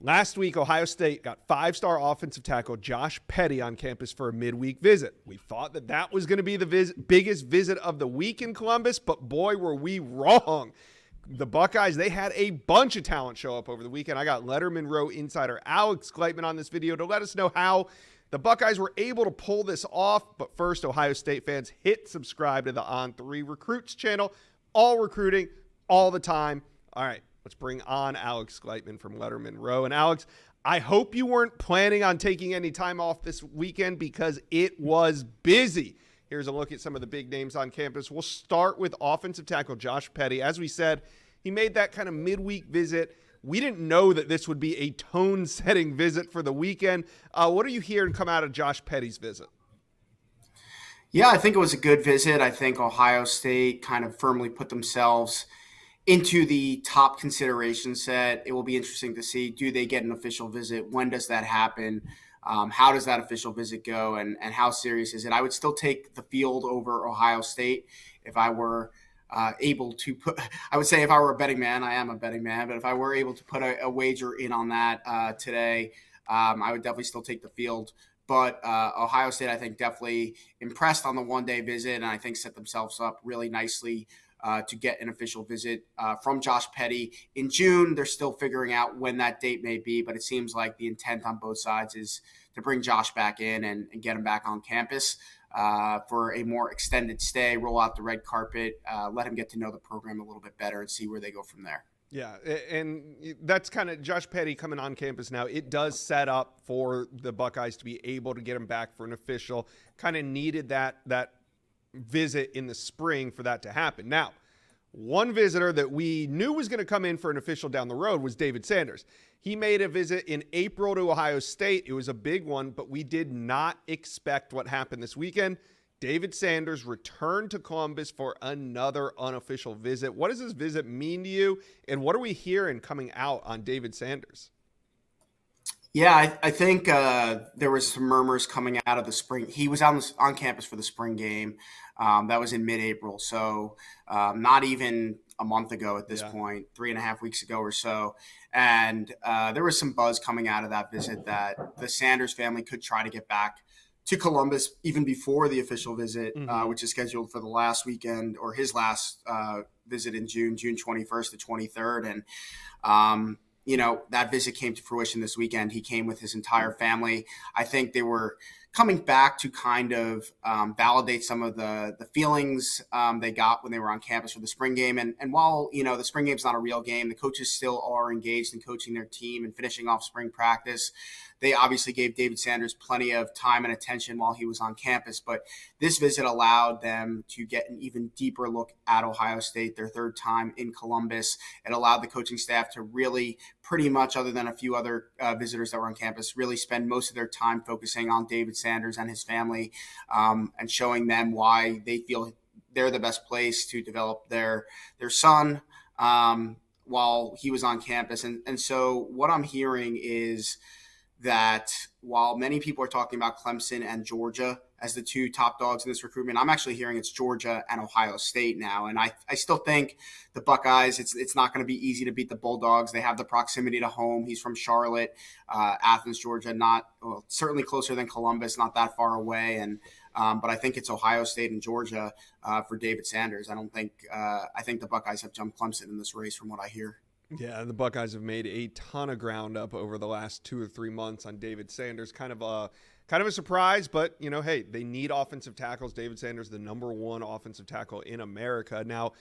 Last week, Ohio State got five-star offensive tackle Josh Petty on campus for a midweek visit. We thought that was going to be the biggest visit of the week in Columbus, but boy, were we wrong. The Buckeyes, they had a bunch of talent show up over the weekend. I got Letterman Row insider Alex Gleitman on this video to let us know how the Buckeyes were able to pull this off. But first, Ohio State fans, hit subscribe to the On3 Recruits channel. All recruiting, all the time. All right. Let's bring on Alex Gleitman from Letterman Row. And Alex, I hope you weren't planning on taking any time off this weekend because it was busy. Here's a look at some of the big names on campus. We'll start with offensive tackle Josh Petty. As we said, he made that kind of midweek visit. We didn't know that this would be a tone-setting visit for the weekend. What are you hearing come out of Josh Petty's visit? Yeah, I think it was a good visit. I think Ohio State kind of firmly put themselves into the top consideration set. It will be interesting to see, do they get an official visit? When does that happen? How does that official visit go? And how serious is it? I would still take the field over Ohio State if I were able to put – I would say if I were a betting man, I am a betting man, but if I were able to put a wager in on that today, I would definitely still take the field. But Ohio State, I think, definitely impressed on the one-day visit, and I think set themselves up really nicely to get an official visit from Josh Petty in June. They're still figuring out when that date may be, but it seems like the intent on both sides is to bring Josh back in and get him back on campus for a more extended stay, roll out the red carpet, let him get to know the program a little bit better and see where they go from there. Yeah, and that's kind of Josh Petty coming on campus now. It does set up for the Buckeyes to be able to get him back for an official. Kind of needed that visit in the spring for that to happen. Now, one visitor that we knew was going to come in for an official down the road was David Sanders. He made a visit in April to Ohio State. It was a big one, but we did not expect what happened this weekend. David Sanders returned to Columbus for another unofficial visit. What does this visit mean to you, and what are we hearing coming out on David Sanders? Yeah, I think there was some murmurs coming out of the spring. He was on campus for the spring game. That was in mid-April, so not even a month ago at this point, 3.5 weeks ago or so. And there was some buzz coming out of that visit that the Sanders family could try to get back to Columbus even before the official visit, which is scheduled for the last weekend or his last visit in June 21st to 23rd. And, that visit came to fruition this weekend. He came with his entire family. I think they were coming back to kind of validate some of the feelings they got when they were on campus for the spring game. And while, the spring game's not a real game, the coaches still are engaged in coaching their team and finishing off spring practice. They obviously gave David Sanders plenty of time and attention while he was on campus, but this visit allowed them to get an even deeper look at Ohio State, their third time in Columbus. It allowed the coaching staff to really pretty much, other than a few other visitors that were on campus, really spend most of their time focusing on David Sanders and his family and showing them why they feel they're the best place to develop their son while he was on campus. And so what I'm hearing is that while many people are talking about Clemson and Georgia as the two top dogs in this recruitment, I'm actually hearing it's Georgia and Ohio State now. And I still think the Buckeyes, it's not going to be easy to beat the Bulldogs. They have the proximity to home. He's from Charlotte, Athens, Georgia, certainly closer than Columbus, not that far away. And but I think it's Ohio State and Georgia for David Sanders. I think the Buckeyes have jumped Clemson in this race from what I hear. Yeah, the Buckeyes have made a ton of ground up over the last 2 or 3 months on David Sanders. Kind of a surprise, but, hey, they need offensive tackles. David Sanders, the number one offensive tackle in America. Now,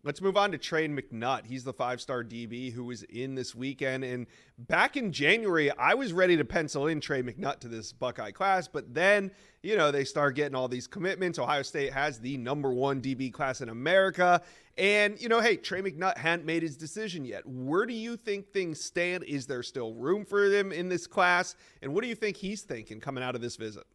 let's move on to Trey McNutt. He's the 5-star DB who was in this weekend. And back in January, I was ready to pencil in Trey McNutt to this Buckeye class. But then, they start getting all these commitments. Ohio State has the number one DB class in America. And, hey, Trey McNutt hadn't made his decision yet. Where do you think things stand? Is there still room for him in this class? And what do you think he's thinking coming out of this visit?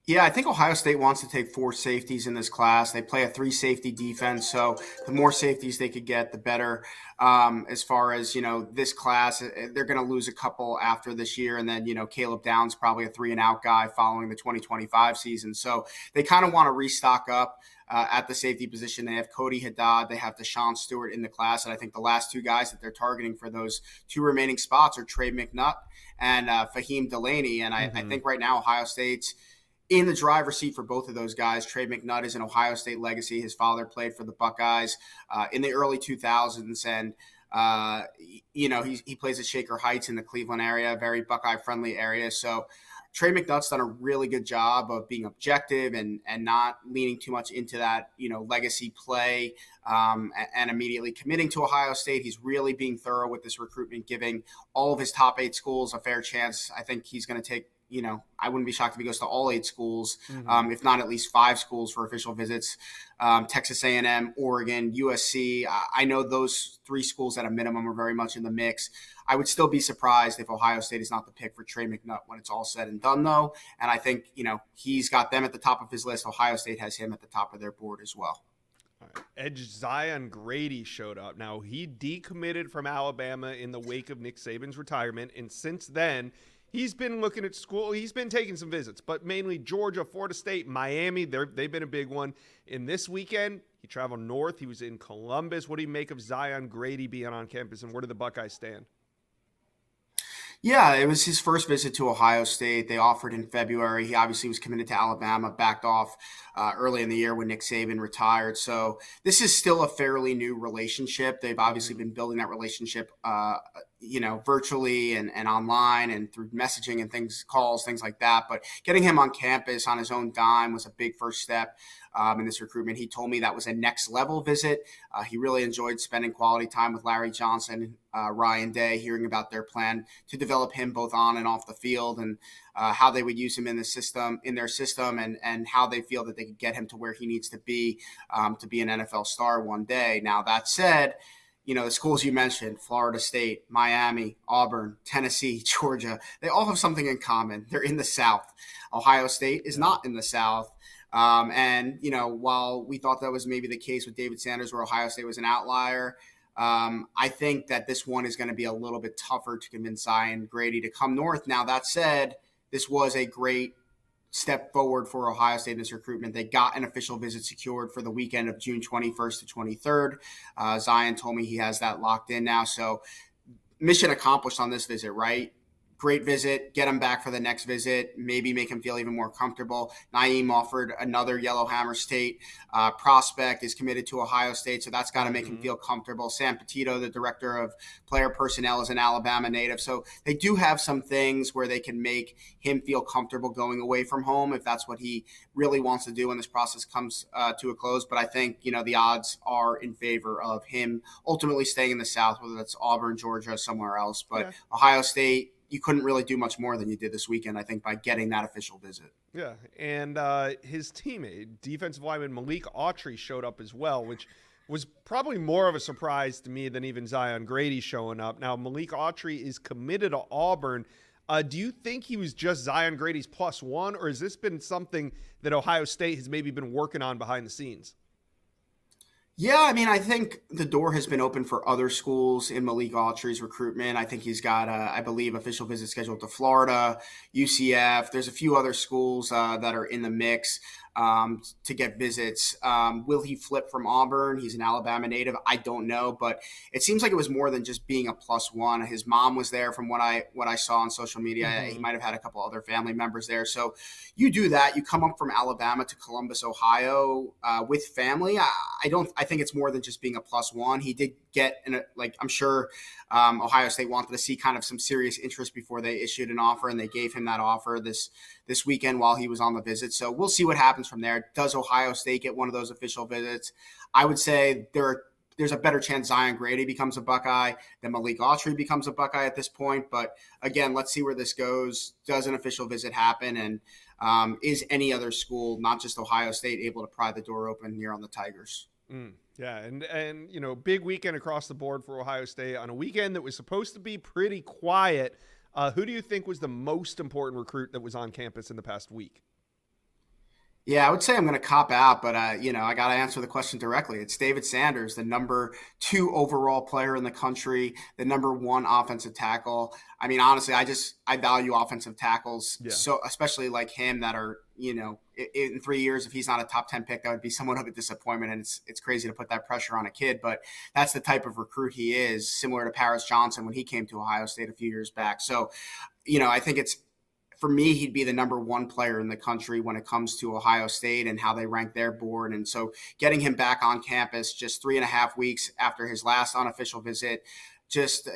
Yeah, I think Ohio State wants to take 4 safeties in this class. They play a 3 safety defense, so the more safeties they could get, the better. As far as this class, they're going to lose a couple after this year, and then Caleb Downs probably a 3-and-out guy following the 2025 season. So they kind of want to restock up at the safety position. They have Cody Haddad, they have Deshaun Stewart in the class, and I think the last 2 guys that they're targeting for those 2 remaining spots are Trey McNutt and Fahim Delaney. And I think right now Ohio State's in the driver's seat for both of those guys. Trey McNutt is an Ohio State legacy. His father played for the Buckeyes in the early 2000s, and he plays at Shaker Heights in the Cleveland area, very Buckeye-friendly area. So Trey McNutt's done a really good job of being objective and not leaning too much into that legacy play and immediately committing to Ohio State. He's really being thorough with this recruitment, giving all of his top 8 schools a fair chance. I think he's going to take I wouldn't be shocked if he goes to all 8 schools, if not at least 5 schools for official visits. Texas A&M, Oregon, USC. I know those 3 schools at a minimum are very much in the mix. I would still be surprised if Ohio State is not the pick for Trey McNutt when it's all said and done, though. And I think, he's got them at the top of his list. Ohio State has him at the top of their board as well. All right. Edge Zion Grady showed up. Now, he decommitted from Alabama in the wake of Nick Saban's retirement, and since then – he's been looking at school. He's been taking some visits, but mainly Georgia, Florida State, Miami. They've been a big one. In this weekend, he traveled north. He was in Columbus. What do you make of Zion Grady being on campus, and where do the Buckeyes stand? Yeah, it was his first visit to Ohio State. They offered in February. He obviously was committed to Alabama, backed off early in the year when Nick Saban retired. So this is still a fairly new relationship. They've obviously been building that relationship, virtually and online and through messaging and calls, things like that. But getting him on campus on his own dime was a big first step in this recruitment. He told me that was a next level visit. He really enjoyed spending quality time with Larry Johnson, Ryan Day, hearing about their plan to develop him both on and off the field, and how they would use him in their system, and how they feel that they could get him to where he needs to be an NFL star one day. Now, that said, the schools you mentioned, Florida State, Miami, Auburn, Tennessee, Georgia, they all have something in common. They're in the South. Ohio State is not in the South. While we thought that was maybe the case with David Sanders, where Ohio State was an outlier, I think that this one is going to be a little bit tougher to convince Zion Grady to come north. Now, that said, this was a great step forward for Ohio State in this recruitment. They got an official visit secured for the weekend of June 21st to 23rd. Zion told me he has that locked in now. So mission accomplished on this visit, right? Great visit. Get him back for the next visit. Maybe make him feel even more comfortable. Naeem offered another Yellowhammer State prospect, is committed to Ohio State, so that's got to make him feel comfortable. Sam Petito, the director of player personnel, is an Alabama native. So they do have some things where they can make him feel comfortable going away from home if that's what he really wants to do when this process comes to a close. But I think, the odds are in favor of him ultimately staying in the South, whether that's Auburn, Georgia, somewhere else. But Ohio State, you couldn't really do much more than you did this weekend, I think, by getting that official visit. Yeah, and his teammate, defensive lineman Malik Autry, showed up as well, which was probably more of a surprise to me than even Zion Grady showing up. Now, Malik Autry is committed to Auburn. Do you think he was just Zion Grady's +1, or has this been something that Ohio State has maybe been working on behind the scenes? Yeah, I think the door has been open for other schools in Malik Autry's recruitment. I think he's got, I believe, official visit scheduled to Florida, UCF. There's a few other schools that are in the mix to get visits. Will he flip from Auburn? He's an Alabama native. I don't know, but it seems like it was more than just being a +1. His mom was there from what I saw on social media. He might have had a couple other family members there. So you do that. You come up from Alabama to Columbus, Ohio with family. I think it's more than just being a +1. He did get, I'm sure Ohio State wanted to see kind of some serious interest before they issued an offer, and they gave him that offer this weekend while he was on the visit. So we'll see what happens from there. Does Ohio State get one of those official visits? I would say there's a better chance Zion Grady becomes a Buckeye than Malik Autry becomes a Buckeye at this point. But again, let's see where this goes. Does an official visit happen? And is any other school, not just Ohio State, able to pry the door open here on the Tigers? Yeah, and big weekend across the board for Ohio State on a weekend that was supposed to be pretty quiet. Who do you think was the most important recruit that was on campus in the past week? Yeah, I would say I'm going to cop out, but I got to answer the question directly. It's David Sanders, the number 2 overall player in the country, the number 1 offensive tackle. I mean, honestly, I value offensive tackles, Yeah. so especially like him that are, in 3 years, if he's not a top 10 pick, that would be somewhat of a disappointment. And it's crazy to put that pressure on a kid, but that's the type of recruit he is, similar to Paris Johnson when he came to Ohio State a few years back. So, I think it's, for me, he'd be the number 1 player in the country when it comes to Ohio State and how they rank their board. And so getting him back on campus just 3.5 weeks after his last unofficial visit, just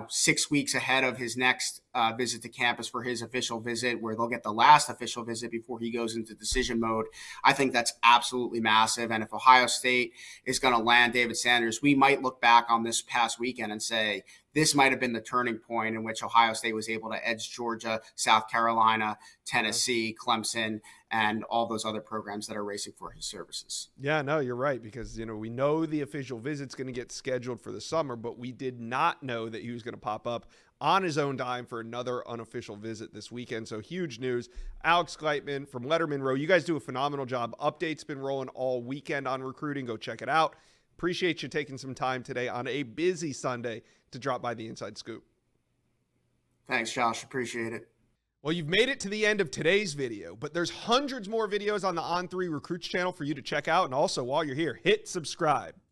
6 weeks ahead of his next visit to campus for his official visit, where they'll get the last official visit before he goes into decision mode. I think that's absolutely massive. And if Ohio State is going to land David Sanders, we might look back on this past weekend and say, this might have been the turning point in which Ohio State was able to edge Georgia, South Carolina, Tennessee, Clemson, and all those other programs that are racing for his services. Yeah, no, you're right, because, we know the official visit's going to get scheduled for the summer, but we did not know that he was going to pop up on his own dime for another unofficial visit this weekend. So huge news. Alex Gleitman from Letterman Row. You guys do a phenomenal job. Updates been rolling all weekend on recruiting. Go check it out. Appreciate you taking some time today on a busy Sunday to drop by the Inside Scoop. Thanks, Josh. Appreciate it. Well, you've made it to the end of today's video, but there's hundreds more videos on the On3 Recruits channel for you to check out. And also, while you're here, hit subscribe.